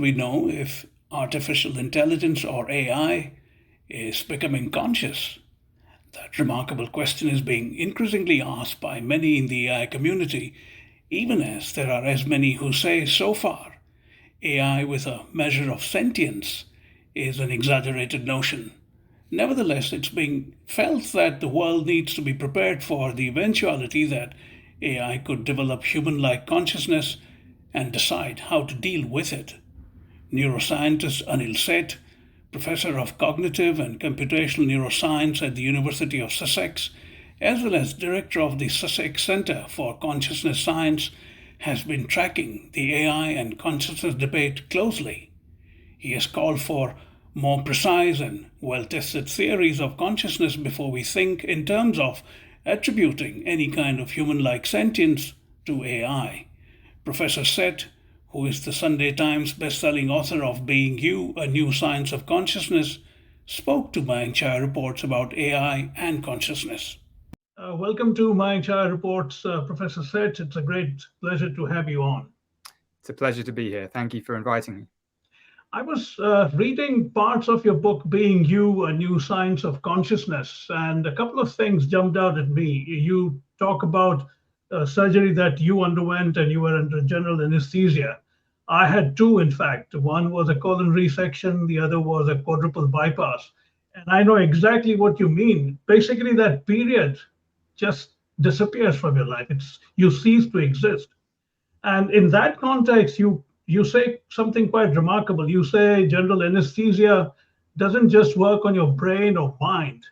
we know if artificial intelligence or AI is becoming conscious? That remarkable question is being increasingly asked by many in the AI community, even as there are as many who say so far AI with a measure of sentience is an exaggerated notion. Nevertheless, it's being felt that the world needs to be prepared for the eventuality that AI could develop human like consciousness and decide how to deal with it. Neuroscientist Anil Seth, professor of cognitive and computational neuroscience at the University of Sussex, as well as director of the Sussex Centre for Consciousness Science, has been tracking the AI and consciousness debate closely. He has called for more precise and well tested theories of consciousness before we think in terms of attributing any kind of human like sentience to AI. Professor Seth, who is the Sunday Times best-selling author of Being You, A New Science of Consciousness, spoke to Mayank Chai Reports about AI and consciousness. Welcome to Mayank Chai Reports, Professor Seth. It's a great pleasure to have you on. It's a pleasure to be here. Thank you for inviting me. I was reading parts of your book, Being You, A New Science of Consciousness, and a couple of things jumped out at me. You talk about surgery that you underwent and you were under general anesthesia. I had two, in fact. One was a colon resection, the other was a quadruple bypass. And I know exactly what you mean. Basically, that period just disappears from your life. You cease to exist. And in that context, you say something quite remarkable. You say general anesthesia doesn't just work on your brain or mind,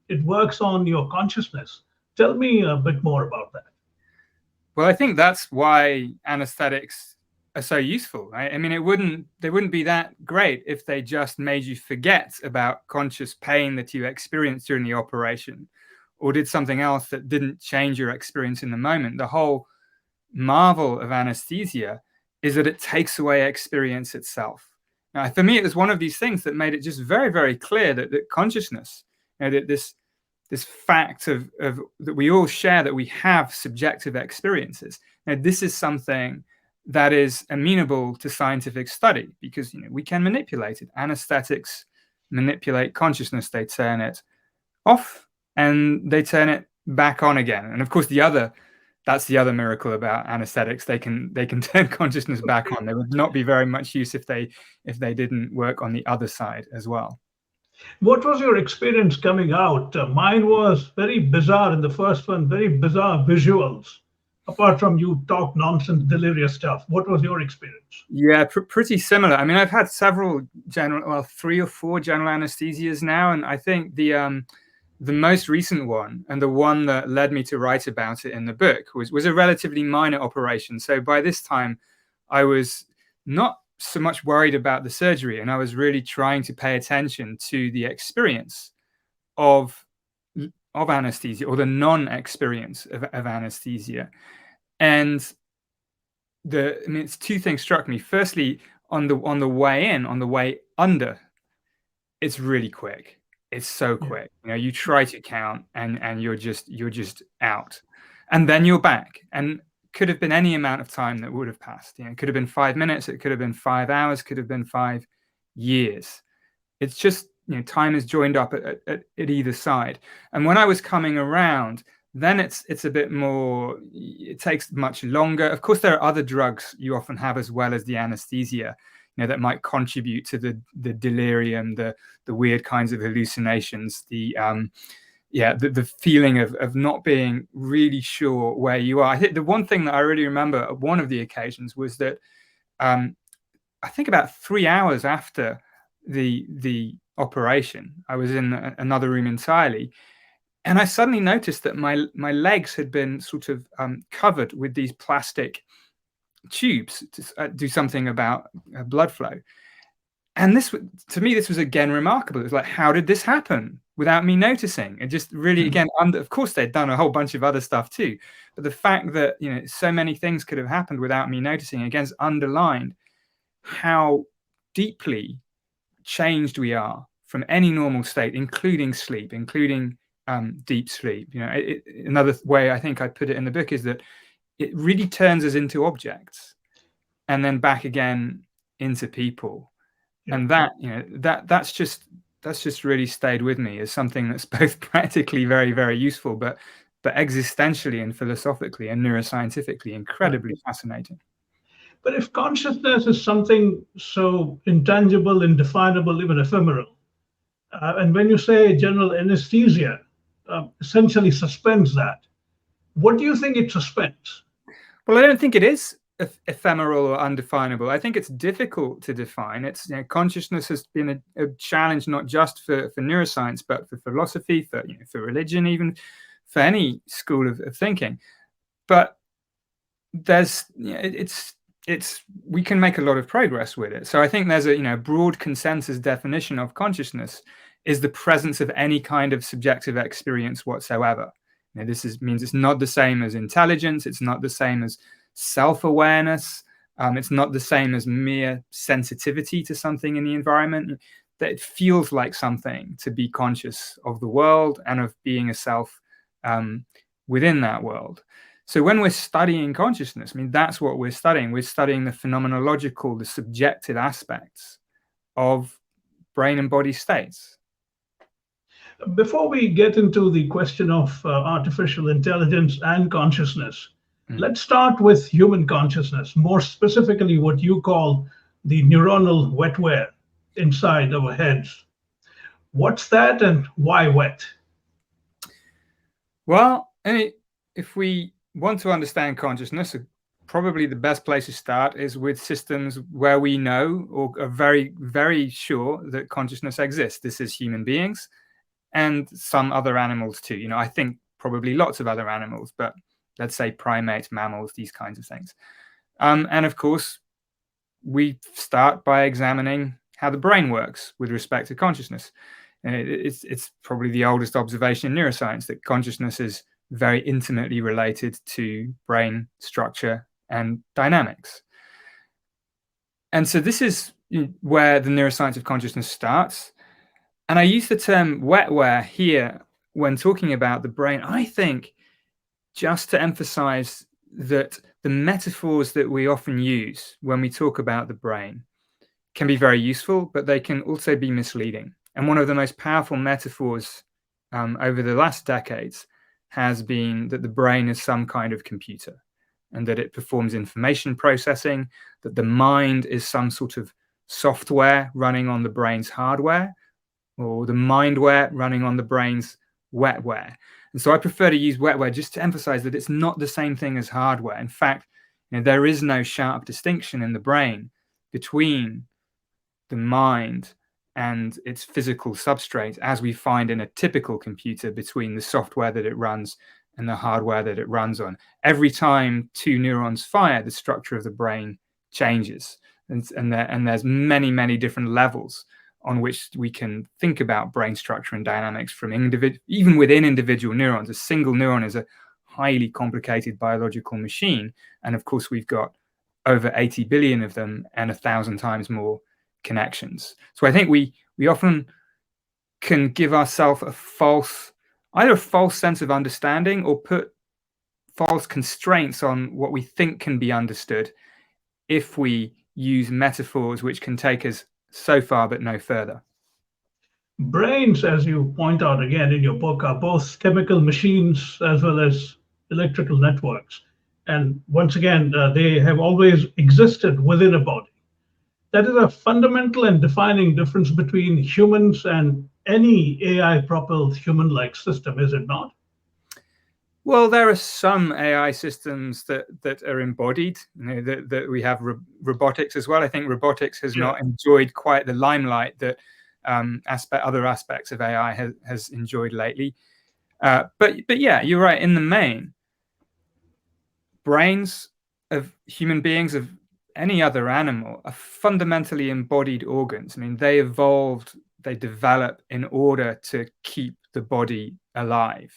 it works on your consciousness. Tell me a bit more about that. Well, I think that's why anesthetics are so useful, right? I mean, they wouldn't be that great if they just made you forget about conscious pain that you experienced during the operation, or did something else that didn't change your experience in the moment. The whole marvel of anesthesia is that it takes away experience itself. Now, for me, it was one of these things that made it just very, very clear that consciousness, that this fact of that we all share, that we have subjective experiences. Now, this is something that is amenable to scientific study because we can manipulate it. Anesthetics manipulate consciousness; they turn it off and they turn it back on again. And of course, that's the other miracle about anesthetics. They can turn consciousness back on. There would not be very much use if they didn't work on the other side as well. What was your experience coming out? Mine was very bizarre in the first one, very bizarre visuals. Apart from you talk nonsense, delirious stuff, what was your experience? Yeah, pretty similar. I mean, I've had 3 or 4 general anesthesias now, and I think the most recent one, and the one that led me to write about it in the book, was a relatively minor operation. So by this time, I was not so much worried about the surgery, and I was really trying to pay attention to the experience of anesthesia, or the non-experience of anesthesia. And it's 2 things struck me. Firstly, on the way in, on the way under, it's really quick. It's so quick. You try to count and you're just out, and then you're back. And could have been any amount of time that would have passed. It could have been 5 minutes, it could have been 5 hours, could have been 5 years. It's just time is joined up at either side. And when I was coming around, then it's a bit more. It takes much longer. Of course, there are other drugs you often have as well as the anesthesia, that might contribute to the delirium, the weird kinds of hallucinations, the feeling of not being really sure where you are. I think the one thing that I really remember at one of the occasions was that I think about 3 hours after the operation, I was in another room entirely, and I suddenly noticed that my legs had been sort of covered with these plastic tubes to do something about blood flow. And this, to me, this was again remarkable. It was like, how did this happen without me noticing? And just really, again, of course, they'd done a whole bunch of other stuff too. But the fact that, so many things could have happened without me noticing, again, underlined how deeply changed we are from any normal state, including sleep, including deep sleep. Another way I think I put it in the book is that it really turns us into objects and then back again into people. And that, that's just really stayed with me as something that's both practically very, very useful, but existentially and philosophically and neuroscientifically incredibly fascinating. But if consciousness is something so intangible, indefinable, even ephemeral, and when you say general anesthesia essentially suspends that, what do you think it suspends? Well, I don't think it is ephemeral or undefinable. I think it's difficult to define. It's consciousness has been a challenge not just for neuroscience, but for philosophy, for religion, even for any school of thinking. But there's we can make a lot of progress with it. So I think there's a broad consensus definition of consciousness is the presence of any kind of subjective experience whatsoever. This means it's not the same as intelligence. It's not the same as self-awareness. It's not the same as mere sensitivity to something in the environment. That it feels like something to be conscious of the world and of being a self within that world. So when we're studying consciousness, that's what we're studying. We're studying the phenomenological, the subjective aspects of brain and body states. Before we get into the question of artificial intelligence and consciousness, let's start with human consciousness, more specifically what you call the neuronal wetware inside our heads. What's that and why wet? Well, if we want to understand consciousness, probably the best place to start is with systems where we know or are very, very sure that consciousness exists. This is human beings and some other animals too. I think probably lots of other animals, but let's say primates, mammals, these kinds of things. And of course, we start by examining how the brain works with respect to consciousness. It's probably the oldest observation in neuroscience that consciousness is very intimately related to brain structure and dynamics. And so this is where the neuroscience of consciousness starts. And I use the term wetware here when talking about the brain, I think, just to emphasize that the metaphors that we often use when we talk about the brain can be very useful, but they can also be misleading. And one of the most powerful metaphors over the last decades has been that the brain is some kind of computer and that it performs information processing, that the mind is some sort of software running on the brain's hardware, or the mindware running on the brain's wetware. And so I prefer to use wetware just to emphasize that it's not the same thing as hardware. In fact, there is no sharp distinction in the brain between the mind and its physical substrate, as we find in a typical computer between the software that it runs and the hardware that it runs on. Every time two neurons fire, the structure of the brain changes. And there's many, many different levels on which we can think about brain structure and dynamics from even within individual neurons. A single neuron is a highly complicated biological machine. And of course, we've got over 80 billion of them and 1,000 times more connections. So I think we often can give ourselves either a false sense of understanding or put false constraints on what we think can be understood if we use metaphors which can take us so far but no further. Brains, as you point out again in your book, are both chemical machines as well as electrical networks. And once again, they have always existed within a body. That is a fundamental and defining difference between humans and any AI-propelled human-like system, is it not? Well, there are some AI systems that are embodied, that we have robotics as well. I think robotics has not enjoyed quite the limelight that other aspects of AI has enjoyed lately. But yeah, you're right. In the main, brains of human beings, of any other animal, are fundamentally embodied organs. They evolved, they develop in order to keep the body alive.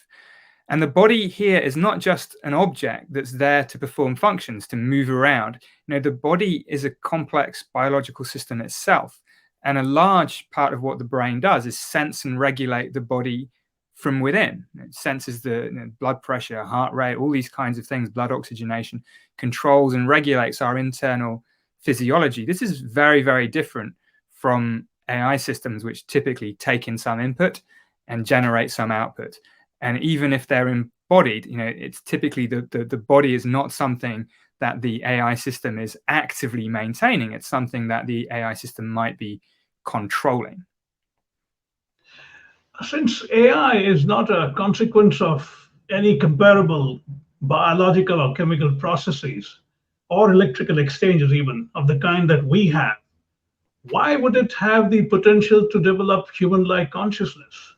And the body here is not just an object that's there to perform functions, to move around. The body is a complex biological system itself. And a large part of what the brain does is sense and regulate the body from within. It senses the blood pressure, heart rate, all these kinds of things, blood oxygenation, controls and regulates our internal physiology. This is very, very different from AI systems, which typically take in some input and generate some output. And even if they're embodied, it's typically the body is not something that the AI system is actively maintaining. It's something that the AI system might be controlling. Since AI is not a consequence of any comparable biological or chemical processes or electrical exchanges, even of the kind that we have, why would it have the potential to develop human-like consciousness?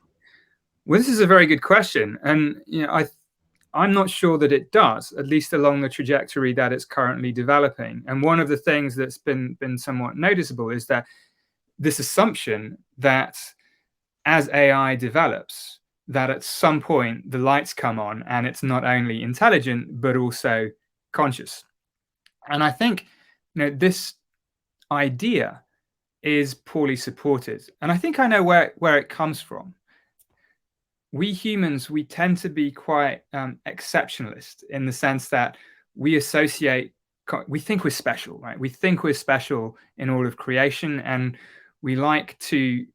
Well, this is a very good question. And I'm not sure that it does, at least along the trajectory that it's currently developing. And one of the things that's been somewhat noticeable is that this assumption that as AI develops, that at some point the lights come on and it's not only intelligent, but also conscious. And I think this idea is poorly supported. And I think I know where it comes from. We humans, we tend to be quite exceptionalist in the sense that we think we're special, right? We think we're special in all of creation, and we like to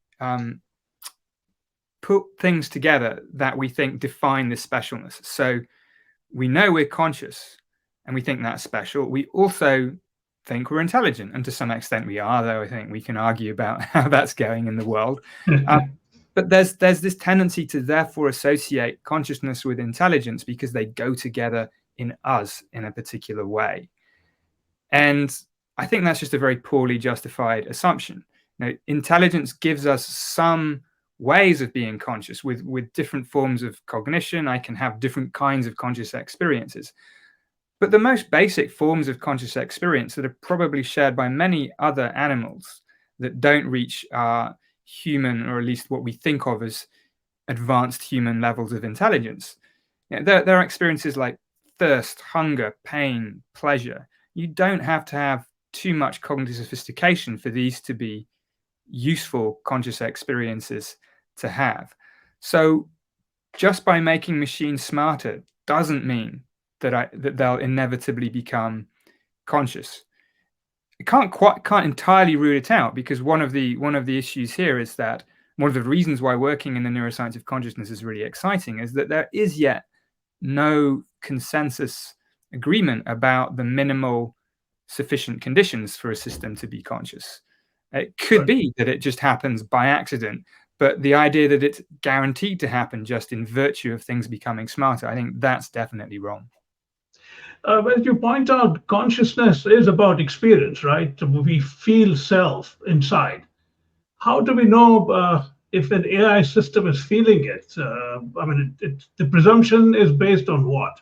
put things together that we think define this specialness. So we know we're conscious and we think that's special. We also think we're intelligent, and to some extent we are, though I think we can argue about how that's going in the world. But there's this tendency to therefore associate consciousness with intelligence because they go together in us in a particular way. And I think that's just a very poorly justified assumption. Intelligence gives us some ways of being conscious with different forms of cognition. I can have different kinds of conscious experiences. But the most basic forms of conscious experience that are probably shared by many other animals that don't reach our human, or at least what we think of as advanced human levels of intelligence. There are experiences like thirst, hunger, pain, pleasure. You don't have to have too much cognitive sophistication for these to be useful conscious experiences to have. So just by making machines smarter doesn't mean that they'll inevitably become conscious. Can't entirely rule it out, because one of the issues here is that one of the reasons why working in the neuroscience of consciousness is really exciting is that there is yet no consensus agreement about the minimal sufficient conditions for a system to be conscious. It could be that it just happens by accident, but the idea that it's guaranteed to happen just in virtue of things becoming smarter, I think that's definitely wrong. As you point out, consciousness is about experience, right? We feel self inside. How do we know if an AI system is feeling it? The presumption is based on what?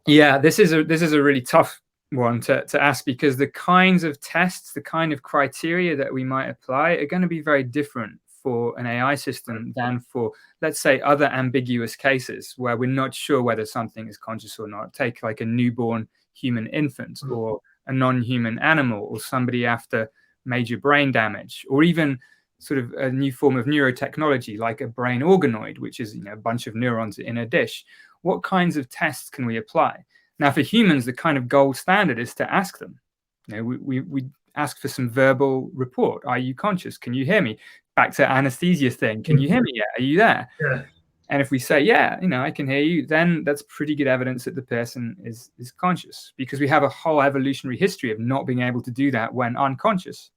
Yeah, this is a really tough one to ask, because the kinds of tests, the kind of criteria that we might apply are going to be very different for an AI system than for, let's say, other ambiguous cases where we're not sure whether something is conscious or not. Take like a newborn human infant, or a non-human animal, or somebody after major brain damage, or even sort of a new form of neurotechnology like a brain organoid, which is a bunch of neurons in a dish. What kinds of tests can we apply? Now, for humans, the kind of gold standard is to ask them. We ask for some verbal report. Are you conscious? Can you hear me? Back to anesthesia thing. Can you hear me yet? Are you there? Yeah. And if we say, yeah, I can hear you, then that's pretty good evidence that the person is conscious, because we have a whole evolutionary history of not being able to do that when unconscious.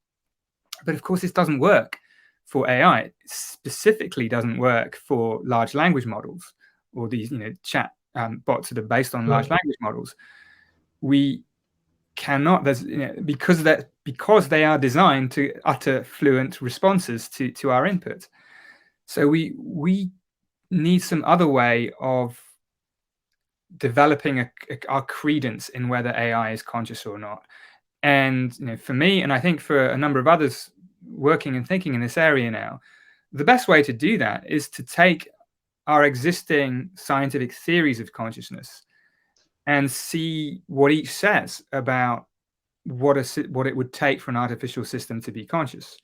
But of course, this doesn't work for AI. It specifically doesn't work for large language models, or these chat bots that are based on large language models. We cannot, because they are designed to utter fluent responses to our input. So we need some other way of developing our credence in whether AI is conscious or not. And for me, and I think for a number of others working and thinking in this area now, the best way to do that is to take our existing scientific theories of consciousness and see what each says about what it would take for an artificial system to be conscious.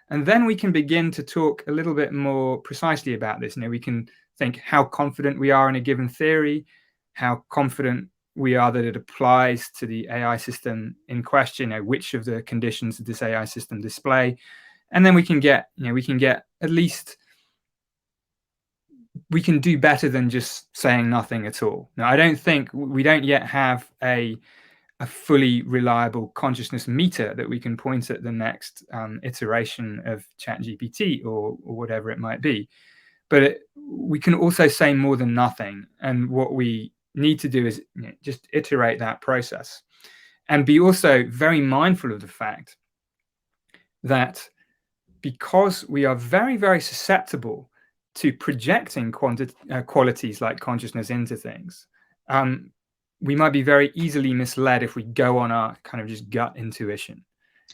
And then we can begin to talk a little bit more precisely about this. We can think how confident we are in a given theory, how confident we are that it applies to the AI system in question, which of the conditions did this AI system display, and then we can get at least, we can do better than just saying nothing at all. Now, I don't think we don't yet have a fully reliable consciousness meter that we can point at the next iteration of ChatGPT or whatever it might be. But we can also say more than nothing. And what we need to do is just iterate that process and be also very mindful of the fact that because we are very, very susceptible to projecting qualities like consciousness into things, we might be very easily misled if we go on our kind of just gut intuition.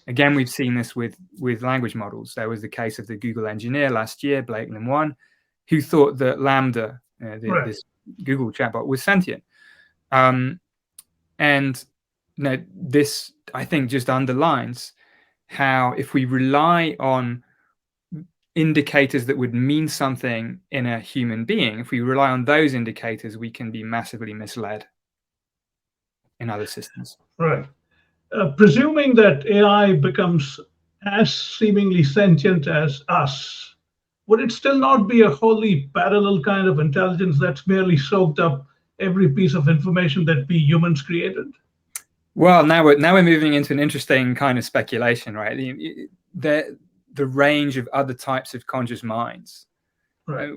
Again, we've seen this with language models. There was the case of the Google engineer last year, Blake Lemoine, who thought that Lambda, this Google chatbot, was sentient. And this, I think, just underlines how if we rely on indicators that would mean something in a human being, if we rely on those indicators, we can be massively misled in other systems. Right. Presuming that AI becomes as seemingly sentient as us, would it still not be a wholly parallel kind of intelligence that's merely soaked up every piece of information that we humans created? Well, now we're moving into an interesting kind of speculation, right? The range of other types of conscious minds. Right.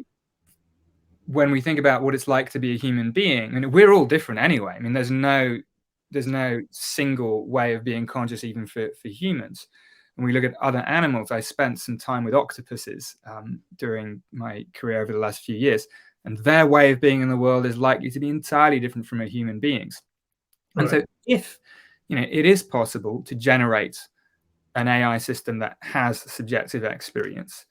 When we think about what it's like to be a human being, and we're all different anyway. I mean, there's no single way of being conscious, even for humans. When we look at other animals, I spent some time with octopuses during my career over the last few years, and their way of being in the world is likely to be entirely different from a human being's. And so if it is possible to generate an AI system that has subjective experience,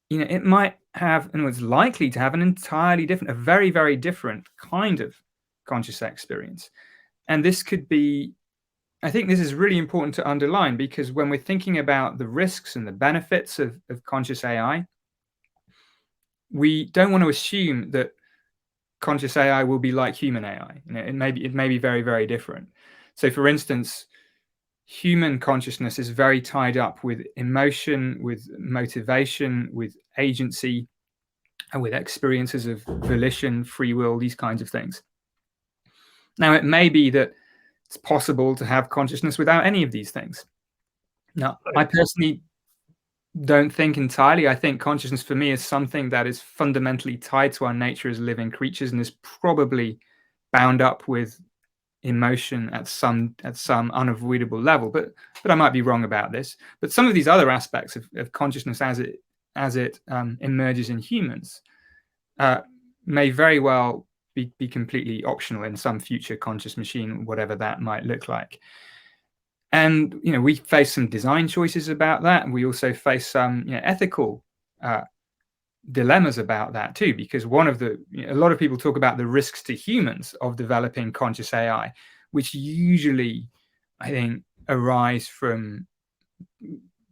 it might have, and it's likely to have, an entirely different, a very, very different kind of conscious experience. And this could be, I think this is really important to underline, because when we're thinking about the risks and the benefits of conscious AI, we don't want to assume that conscious AI will be like human AI. It may be very, very different. So, for instance, human consciousness is very tied up with emotion, with motivation, with agency, and with experiences of volition, free will, these kinds of things. Now, it may be that it's possible to have consciousness without any of these things. Now, I personally don't think entirely. I think consciousness for me is something that is fundamentally tied to our nature as living creatures and is probably bound up with emotion at some unavoidable level. But I might be wrong about this. But some of these other aspects of consciousness as it emerges in humans may very well be completely optional in some future conscious machine, whatever that might look like. And we face some design choices about that, and we also face some ethical dilemmas about that too, because a lot of people talk about the risks to humans of developing conscious AI, which usually, I think, arise from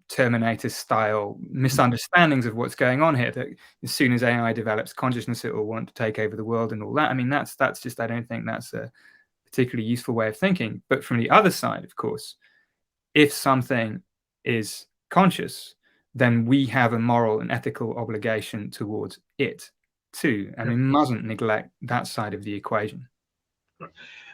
Terminator-style misunderstandings of what's going on here. That as soon as AI develops consciousness, it will want to take over the world and all that. I mean, that's just, I don't think that's a particularly useful way of thinking. But from the other side, of course, if something is conscious, then we have a moral and ethical obligation towards it too, and we mustn't neglect that side of the equation.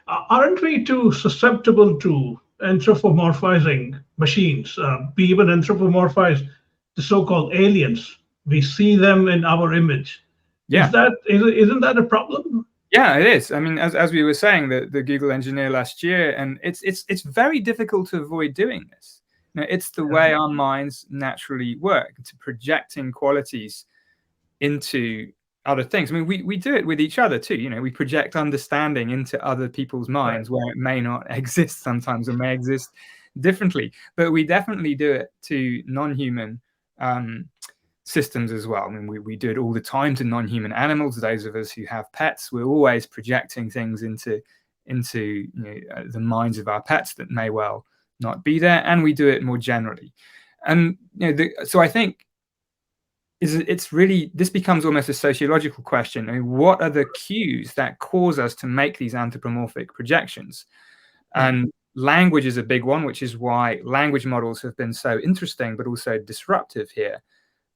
Aren't we too susceptible to anthropomorphizing machines? We even anthropomorphize the so-called aliens. We see them in our image. Yeah. Isn't that a problem? Yeah, it is. I mean, as we were saying, the Google engineer last year, and it's very difficult to avoid doing this. It's the way our minds naturally work, to projecting qualities into other things. I mean, we do it with each other too. We project understanding into other people's minds where it may not exist sometimes, or may exist differently. But we definitely do it to non-human systems as well. I mean, we do it all the time to non-human animals. Those of us who have pets, we're always projecting things into the minds of our pets that may well not be there, and we do it more generally. And so I think this becomes almost a sociological question. I mean, what are the cues that cause us to make these anthropomorphic projections? And language is a big one, which is why language models have been so interesting, but also disruptive here.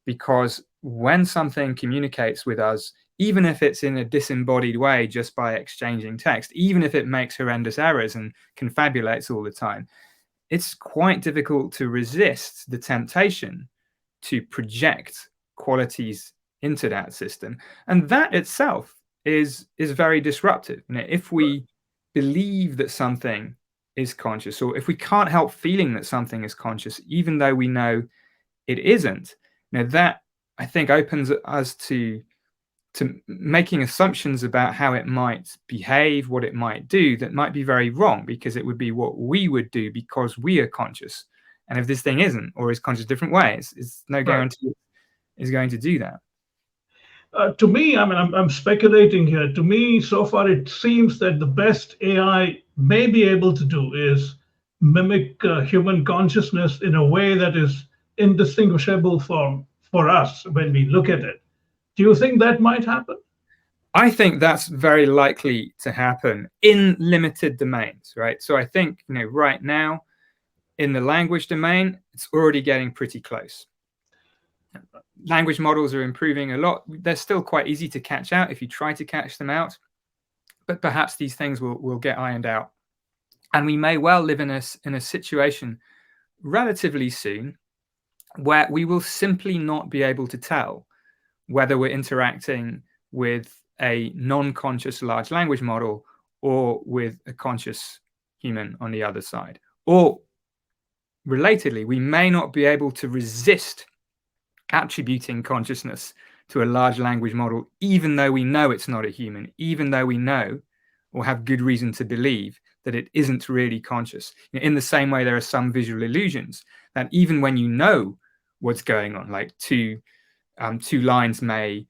Because when something communicates with us, even if it's in a disembodied way, just by exchanging text, even if it makes horrendous errors and confabulates all the time, it's quite difficult to resist the temptation to project qualities into that system. And that itself is very disruptive. You know, if we believe that something is conscious, or if we can't help feeling that something is conscious, even though we know it isn't, you know, that I think opens us to making assumptions about how it might behave, what it might do, that might be very wrong, because it would be what we would do because we are conscious. And if this thing isn't, or is conscious different ways, it's no guarantee is going to do that. To me, I mean, I'm speculating here. To me, so far, it seems that the best AI may be able to do is mimic human consciousness in a way that is indistinguishable for us when we look at it. Do you think that might happen? I think that's very likely to happen in limited domains, right? So I think, you know, right now in the language domain, it's already getting pretty close. Language models are improving a lot. They're still quite easy to catch out if you try to catch them out, but perhaps these things will get ironed out. And we may well live in a situation relatively soon where we will simply not be able to tell whether we're interacting with a non-conscious large language model or with a conscious human on the other side. Or relatedly, we may not be able to resist attributing consciousness to a large language model, even though we know it's not a human, even though we know or have good reason to believe that it isn't really conscious. In the same way, there are some visual illusions that even when you know what's going on, like two lines may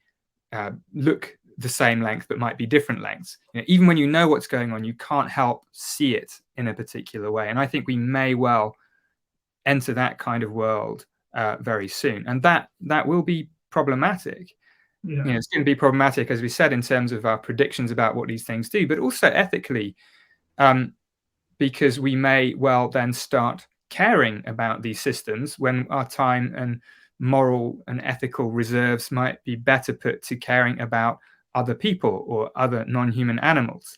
look the same length but might be different lengths. You know, even when you know what's going on, you can't help see it in a particular way. And I think we may well enter that kind of world very soon, and that will be problematic. Yeah. You know, it's going to be problematic, as we said, in terms of our predictions about what these things do, but also ethically, because we may well then start caring about these systems when our time and moral and ethical reserves might be better put to caring about other people or other non-human animals.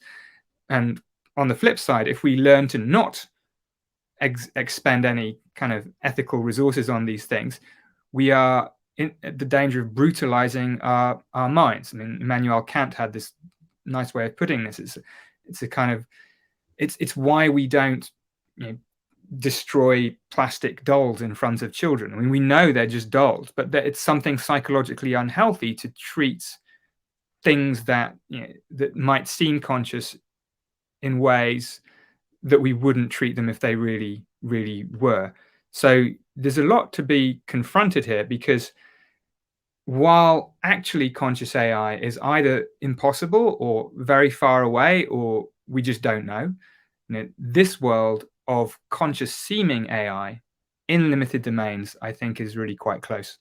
And on the flip side, if we learn to not expend any kind of ethical resources on these things, we are in the danger of brutalizing our minds. I mean, Immanuel Kant had this nice way of putting this. It's a kind of, it's why we don't, you know, destroy plastic dolls in front of children. I mean, we know they're just dolls, but that it's something psychologically unhealthy to treat things that, you know, that might seem conscious in ways that we wouldn't treat them if they really, really were. So there's a lot to be confronted here, because while actually conscious AI is either impossible or very far away, or we just don't know, you know, this world of conscious seeming AI in limited domains, I think, is really quite close.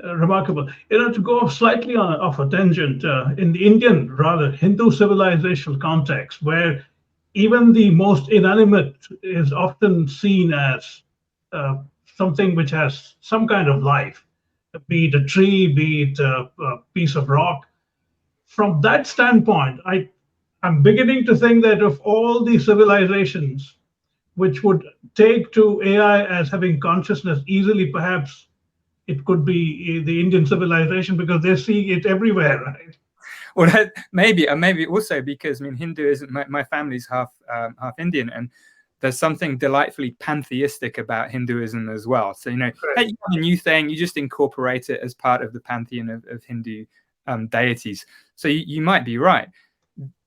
Remarkable. You know, to go off slightly off a tangent, in the Indian, rather Hindu civilizational context, where even the most inanimate is often seen as something which has some kind of life, be it a tree, be it a piece of rock. From that standpoint, I'm beginning to think that of all the civilizations which would take to AI as having consciousness easily, perhaps it could be the Indian civilization, because they're seeing it everywhere, right? Well, maybe also because, I mean, Hinduism, my family's half Indian, and there's something delightfully pantheistic about Hinduism as well. So, you know, hey, you have a new thing, you just incorporate it as part of the pantheon of Hindu deities. So you might be right.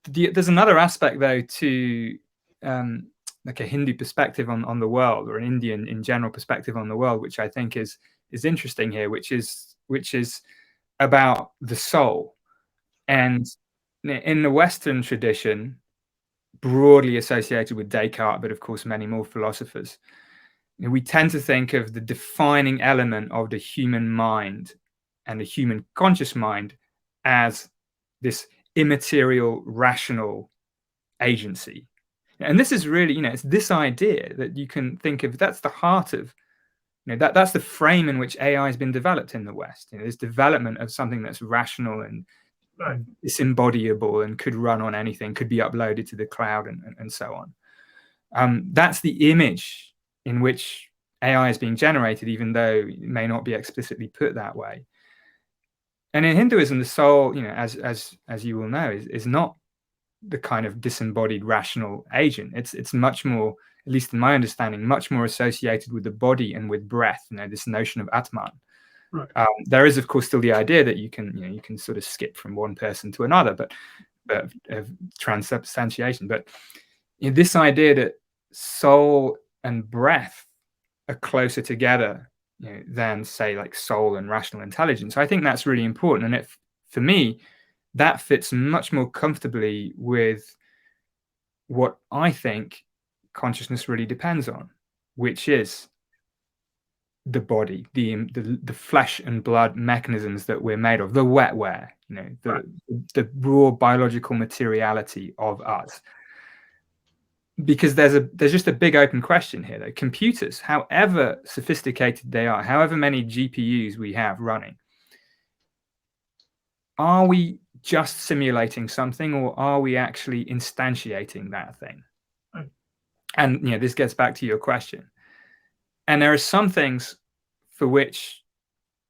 There's another aspect, though, to like a Hindu perspective on the world, or an Indian in general perspective on the world, which I think is interesting here, which is about the soul. And in the Western tradition, broadly associated with Descartes, but of course many more philosophers, we tend to think of the defining element of the human mind and the human conscious mind as this immaterial, rational agency. And this is really, it's this idea that you can think of, that's the heart of, that's the frame in which AI has been developed in the West. This development of something that's rational and disembodiable and could run on anything, could be uploaded to the cloud and so on. That's the image in which AI is being generated, even though it may not be explicitly put that way. And in Hinduism, the soul, as you will know, is not the kind of disembodied rational agent. It's much more, at least in my understanding, much more associated with the body and with breath. This notion of Atman. Right. There is, of course, still the idea that you can sort of skip from one person to another, but of transubstantiation. But this idea that soul and breath are closer together than, say, like soul and rational intelligence. I think that's really important, and for me, that fits much more comfortably with what I think consciousness really depends on, which is the body, the flesh and blood mechanisms that we're made of, the wetware, the raw biological materiality of us. Because there's just a big open question here that computers, however sophisticated they are, however many GPUs we have running, are we just simulating something, or are we actually instantiating that thing? Right. And this gets back to your question. And there are some things for which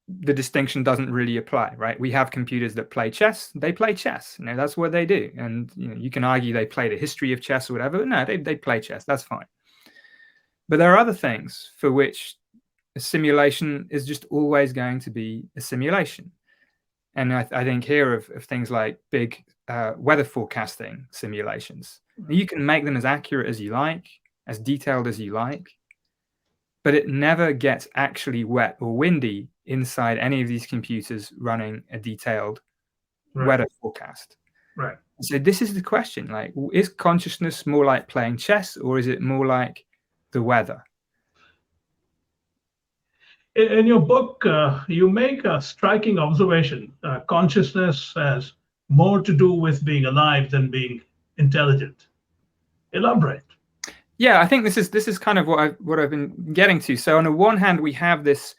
the distinction doesn't really apply, right? We have computers that play chess. They play chess. That's what they do. And you can argue they play the history of chess or whatever. No, they play chess. That's fine. But there are other things for which a simulation is just always going to be a simulation. And I think here of things like big weather forecasting simulations. You can make them as accurate as you like, as detailed as you like, but it never gets actually wet or windy inside any of these computers running a detailed weather forecast. Right. So this is the question, like, is consciousness more like playing chess, or is it more like the weather? In your book, you make a striking observation. Consciousness has more to do with being alive than being intelligent. Elaborate. Yeah, I think this is kind of what I've been getting to. So on the one hand, we have this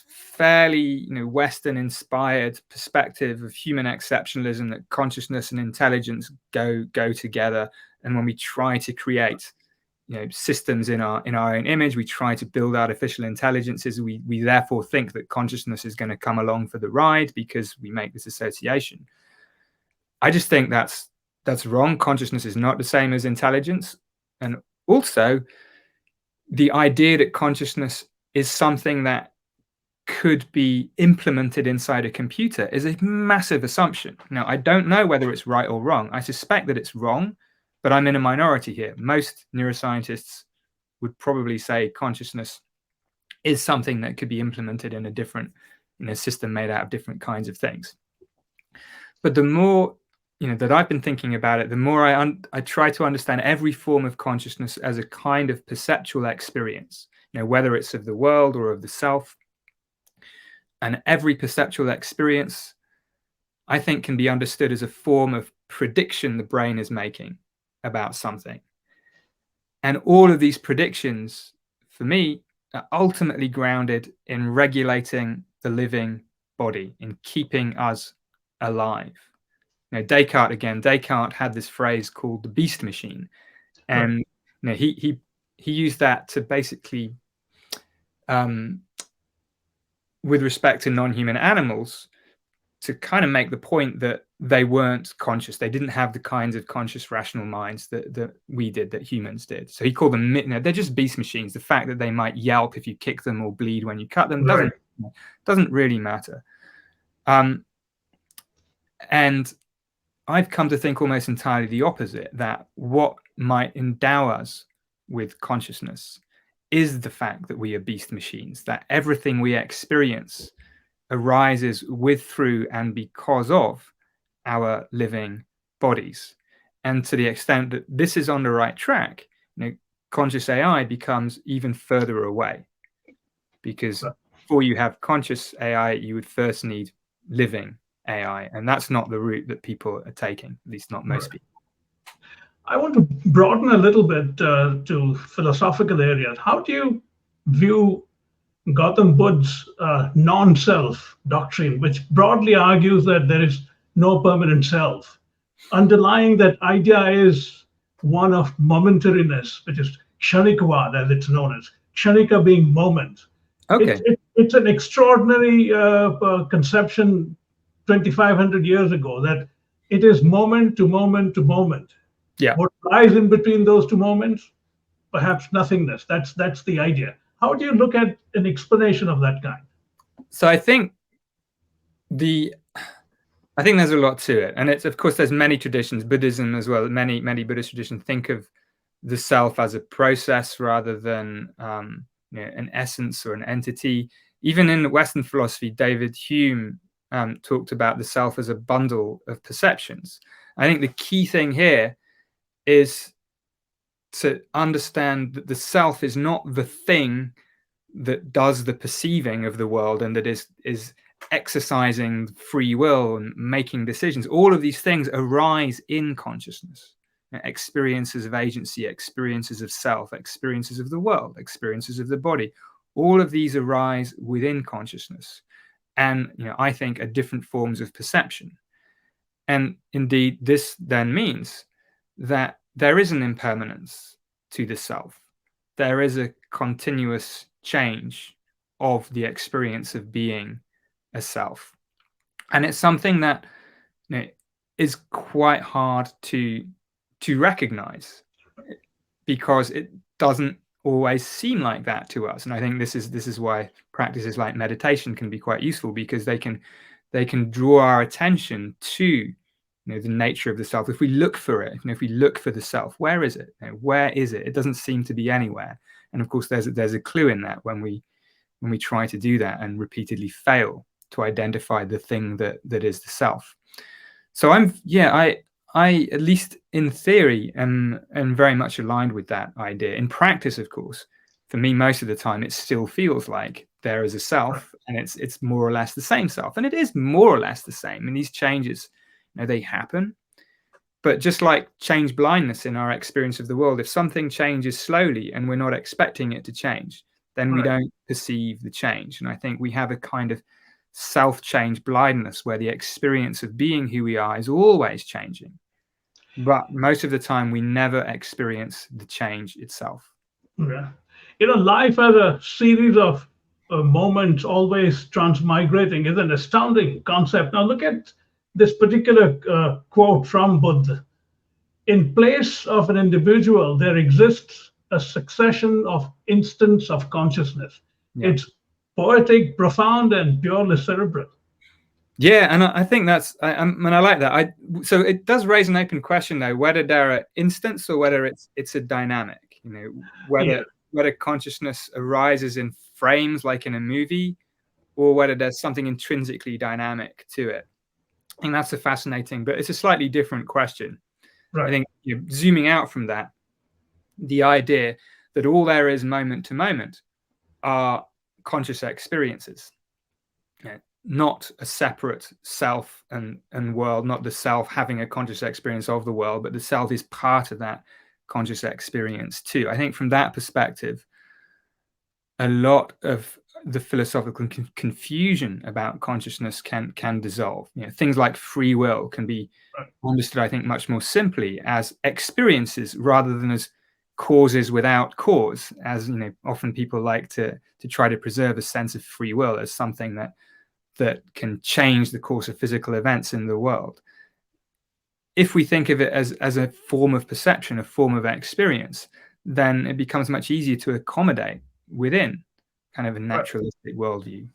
fairly Western-inspired perspective of human exceptionalism, that consciousness and intelligence go together, and when we try to create systems in our own image, we try to build artificial intelligences, we therefore think that consciousness is going to come along for the ride because we make this association. I just think that's wrong. Consciousness is not the same as intelligence. And also, the idea that consciousness is something that could be implemented inside a computer is a massive assumption. Now, I don't know whether it's right or wrong. I suspect that it's wrong, but I'm in a minority here. Most neuroscientists would probably say consciousness is something that could be implemented in a different system made out of different kinds of things. But the more that I've been thinking about it, the more I try to understand every form of consciousness as a kind of perceptual experience, whether it's of the world or of the self. And every perceptual experience, I think, can be understood as a form of prediction the brain is making about something. And all of these predictions, for me, are ultimately grounded in regulating the living body, in keeping us alive. Descartes had this phrase called the beast machine, and he used that to basically, with respect to non-human animals, to kind of make the point that they weren't conscious. They didn't have the kinds of conscious rational minds that we did, that humans did. So he called them, they're just beast machines. The fact that they might yelp if you kick them or bleed when you cut them doesn't really matter. And I've come to think almost entirely the opposite, that what might endow us with consciousness is the fact that we are beast machines, that everything we experience arises with, through, and because of our living bodies. And to the extent that this is on the right track, conscious AI becomes even further away, because before you have conscious AI, you would first need living AI, and that's not the route that people are taking, at least not most people. I want to broaden a little bit to philosophical areas. How do you view Gautam Buddha's non-self doctrine, which broadly argues that there is no permanent self? Underlying that idea is one of momentariness, which is kshanikavad, as it's known as, kshanika being moment. Okay. It's an extraordinary conception 2,500 years ago, that it is moment to moment to moment. Yeah. What lies in between those two moments? Perhaps nothingness. That's the idea. How do you look at an explanation of that kind? So I think there's a lot to it, and it's, of course, there's many traditions, Buddhism as well. Many Buddhist traditions think of the self as a process rather than an essence or an entity. Even in Western philosophy, David Hume talked about the self as a bundle of perceptions. I think the key thing here is to understand that the self is not the thing that does the perceiving of the world and that is exercising free will and making decisions. All of these things arise in consciousness. Experiences of agency, experiences of self, experiences of the world, experiences of the body. All of these arise within consciousness, and I think are different forms of perception. And indeed, this then means that there is an impermanence to the self. There is a continuous change of the experience of being a self, and it's something that is quite hard to recognize, because it doesn't always seem like that to us. And I think this is why practices like meditation can be quite useful, because they can draw our attention to the nature of the self. If we look for it, if we look for the self, where is it? Where is it? It doesn't seem to be anywhere. And of course, there's a clue in that when we try to do that and repeatedly fail to identify the thing that is the self. So I at least in theory am very much aligned with that idea. In practice, of course, for me, most of the time, it still feels like there is a self, and it's more or less the same self, and it is more or less the same. And these changes, they happen, but just like change blindness in our experience of the world, if something changes slowly and we're not expecting it to change, then we don't perceive the change. And I think we have a kind of self-change blindness where the experience of being who we are is always changing, but most of the time we never experience the change itself. Yeah. Life as a series of moments always transmigrating is an astounding concept. Now look at this particular quote from Buddha. In place of an individual, there exists a succession of instants of consciousness. Yeah. It's poetic, profound, and purely cerebral. Yeah, and I think I like that. So it does raise an open question, though, whether there are instants or whether it's a dynamic. Whether consciousness arises in frames like in a movie, or whether there's something intrinsically dynamic to it. I think that's a fascinating, but it's a slightly different question. Right. I think zooming out from that, the idea that all there is moment to moment are conscious experiences, not a separate self and world, not the self having a conscious experience of the world, but the self is part of that conscious experience too. I think from that perspective, a lot of the philosophical confusion about consciousness can dissolve. Things like free will can be understood, I think, much more simply as experiences rather than as causes without cause, as often people like to try to preserve a sense of free will as something that can change the course of physical events in the world. If we think of it as a form of perception, a form of experience, then it becomes much easier to accommodate within kind of a naturalistic worldview.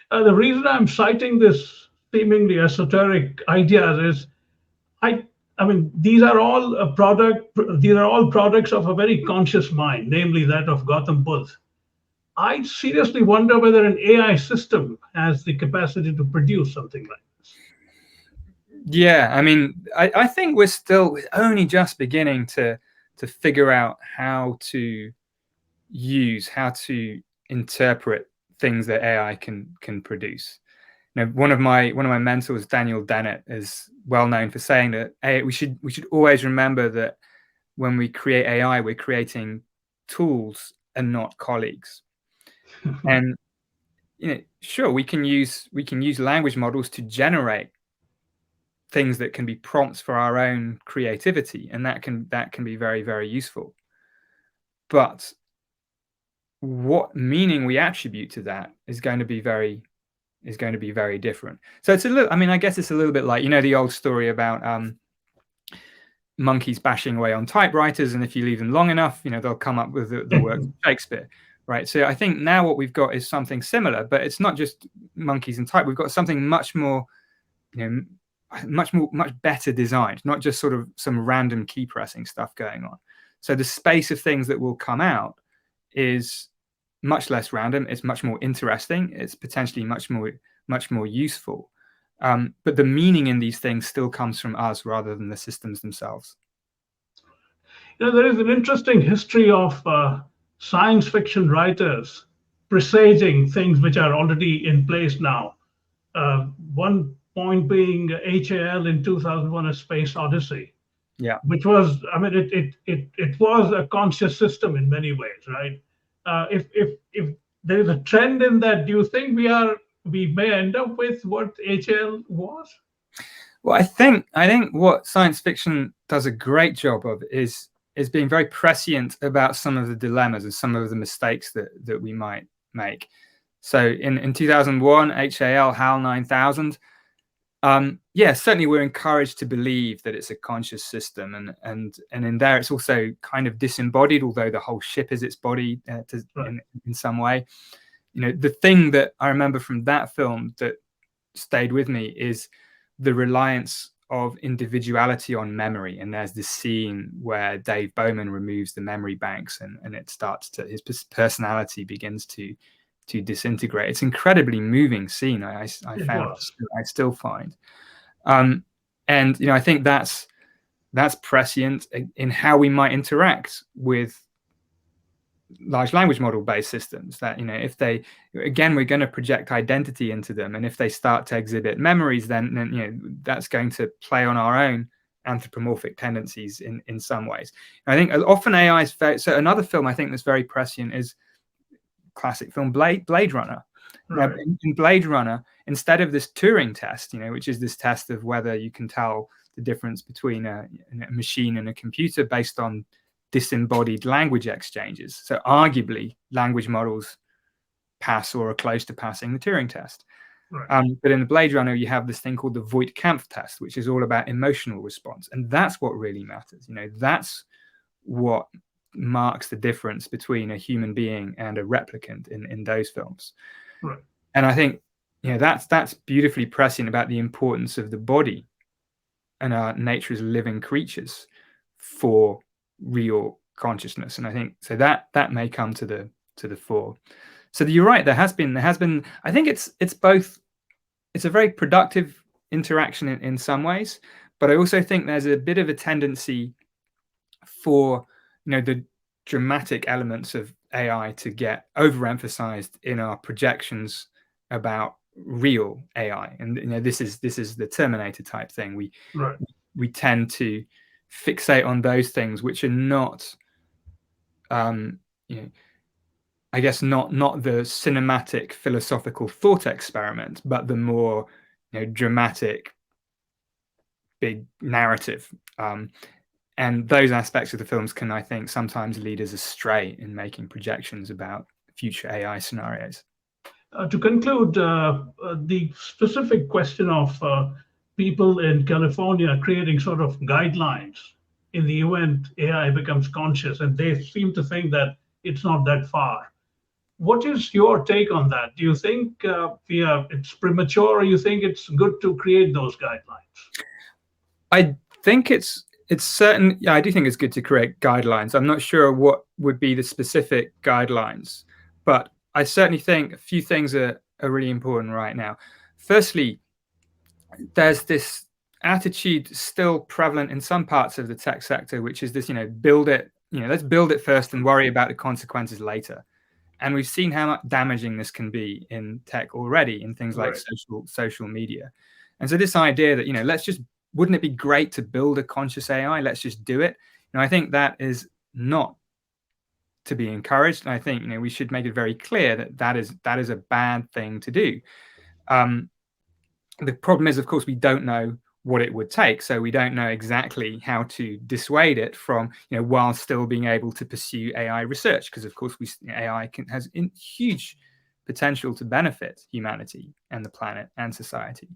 The reason I'm citing this seemingly esoteric ideas is, I mean, these are all products of a very conscious mind, namely that of Gautam Buddha. I seriously wonder whether an AI system has the capacity to produce something like this. Yeah, I mean, I think we're only just beginning to figure out how to interpret things that AI can produce. One of my mentors, Daniel Dennett, is well known for saying that we should always remember that when we create AI, we're creating tools and not colleagues. And sure, we can use language models to generate things that can be prompts for our own creativity, and that can be very, very useful. But what meaning we attribute to that is going to be very different. So it's a little, I guess it's a little bit like, the old story about monkeys bashing away on typewriters, and if you leave them long enough, they'll come up with the work of Shakespeare, right? So I think now what we've got is something similar, but it's not just monkeys and type. We've got something much more, much better designed, not just sort of some random key pressing stuff going on. So the space of things that will come out is much less random. It's much more interesting. It's potentially much more useful. But the meaning in these things still comes from us rather than the systems themselves. There is an interesting history of science fiction writers presaging things which are already in place now. One point being HAL in 2001: A Space Odyssey. Yeah, which was, it was a conscious system in many ways, right? If there is a trend in that, do you think we may end up with what HL was? Well, I think what science fiction does a great job of is being very prescient about some of the dilemmas and some of the mistakes that we might make. So in 2001, HAL 9000. Certainly we're encouraged to believe that it's a conscious system, and in there it's also kind of disembodied, although the whole ship is its body in some way. The thing that I remember from that film that stayed with me is the reliance of individuality on memory. And there's this scene where Dave Bowman removes the memory banks, and it starts to, his personality begins to disintegrate. It's an incredibly moving scene. I still find, and I think that's prescient in how we might interact with large language model based systems. That if they, again, we're going to project identity into them, and if they start to exhibit memories, then that's going to play on our own anthropomorphic tendencies in some ways. And I think often AI is so another film I think that's very prescient is classic film Blade Runner. Right. Now, in Blade Runner, instead of this Turing test, which is this test of whether you can tell the difference between a machine and a computer based on disembodied language exchanges. So arguably, language models pass or are close to passing the Turing test. Right. But in the Blade Runner, you have this thing called the Voigt-Kampff test, which is all about emotional response. And that's what really matters. That's what marks the difference between a human being and a replicant in those films. Right. And I think that's beautifully prescient about the importance of the body and our nature as living creatures for real consciousness. And I think so that may come to the fore. So you're right, there has been I think it's both, it's a very productive interaction in some ways, but I also think there's a bit of a tendency for the dramatic elements of AI to get overemphasized in our projections about real AI. And this is the Terminator type thing. We tend to fixate on those things which are not I guess not the cinematic philosophical thought experiment, but the more dramatic big narrative. And those aspects of the films can, I think, sometimes lead us astray in making projections about future AI scenarios. To conclude, the specific question of people in California creating sort of guidelines in the event AI becomes conscious, and they seem to think that it's not that far. What is your take on that? Do you think it's premature, or you think it's good to create those guidelines? I think it's certain. Yeah, I do think it's good to create guidelines. I'm not sure what would be the specific guidelines, but I certainly think a few things are really important right now. Firstly, there's this attitude still prevalent in some parts of the tech sector, which is this, build it, let's build it first and worry about the consequences later. And we've seen how damaging this can be in tech already, in things like Right. social media. And so this idea that, wouldn't it be great to build a conscious AI? Let's just do it. I think that is not to be encouraged. And I think, we should make it very clear that that is a bad thing to do. The problem is, of course, we don't know what it would take. So we don't know exactly how to dissuade it from, while still being able to pursue AI research. Because, of course, AI has huge potential to benefit humanity and the planet and society.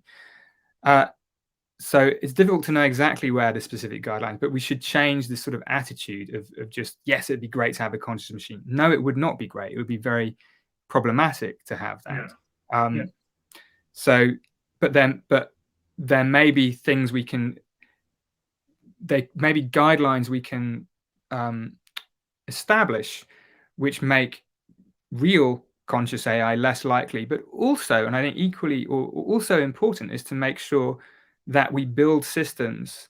So it's difficult to know exactly where the specific guidelines, but we should change this sort of attitude of just, yes, it'd be great to have a conscious machine. No, it would not be great. It would be very problematic to have that. Yeah. So, but there may be things we can, there may be guidelines we can establish which make real conscious AI less likely, but also, and I think equally or also important, is to make sure that we build systems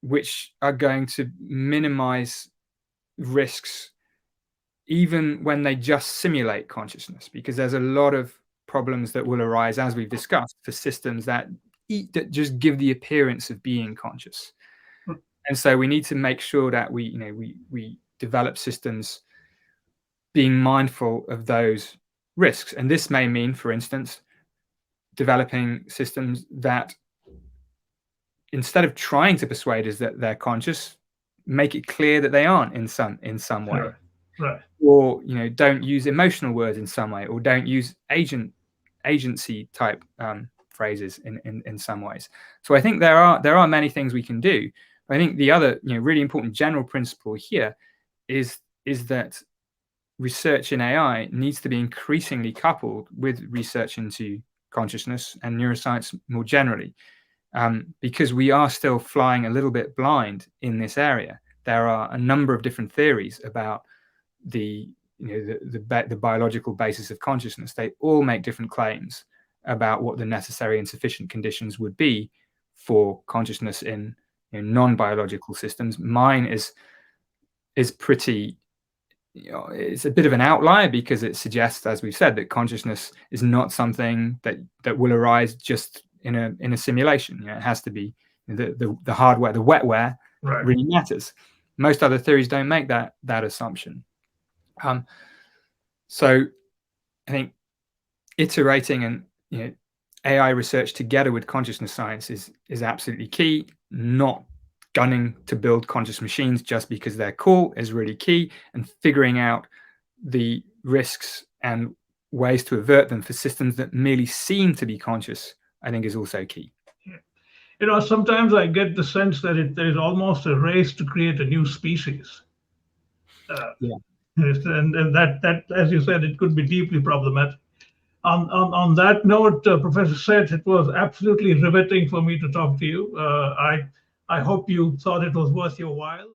which are going to minimize risks even when they just simulate consciousness, because there's a lot of problems that will arise, as we've discussed, for systems that just give the appearance of being conscious. And so we need to make sure that we develop systems being mindful of those risks. And this may mean, for instance, developing systems that, instead of trying to persuade us that they're conscious, make it clear that they aren't in some way. Right. Or don't use emotional words in some way, or don't use agency type phrases in some ways. So I think there are many things we can do. I think the other really important general principle here is that research in AI needs to be increasingly coupled with research into consciousness and neuroscience more generally. Because we are still flying a little bit blind in this area. There are a number of different theories about the biological basis of consciousness. They all make different claims about what the necessary and sufficient conditions would be for consciousness in non-biological systems. Mine is pretty, it's a bit of an outlier, because it suggests, as we've said, that consciousness is not something that will arise just in a simulation. It has to be the hardware, the wetware really matters. Most other theories don't make that assumption. So I think iterating and AI research together with consciousness science is absolutely key. Not gunning to build conscious machines just because they're cool is really key, and figuring out the risks and ways to avert them for systems that merely seem to be conscious, I think, is also key. Sometimes I get the sense that there's almost a race to create a new species. And that, as you said, it could be deeply problematic. On that note, Professor Seth, it was absolutely riveting for me to talk to you. I hope you thought it was worth your while.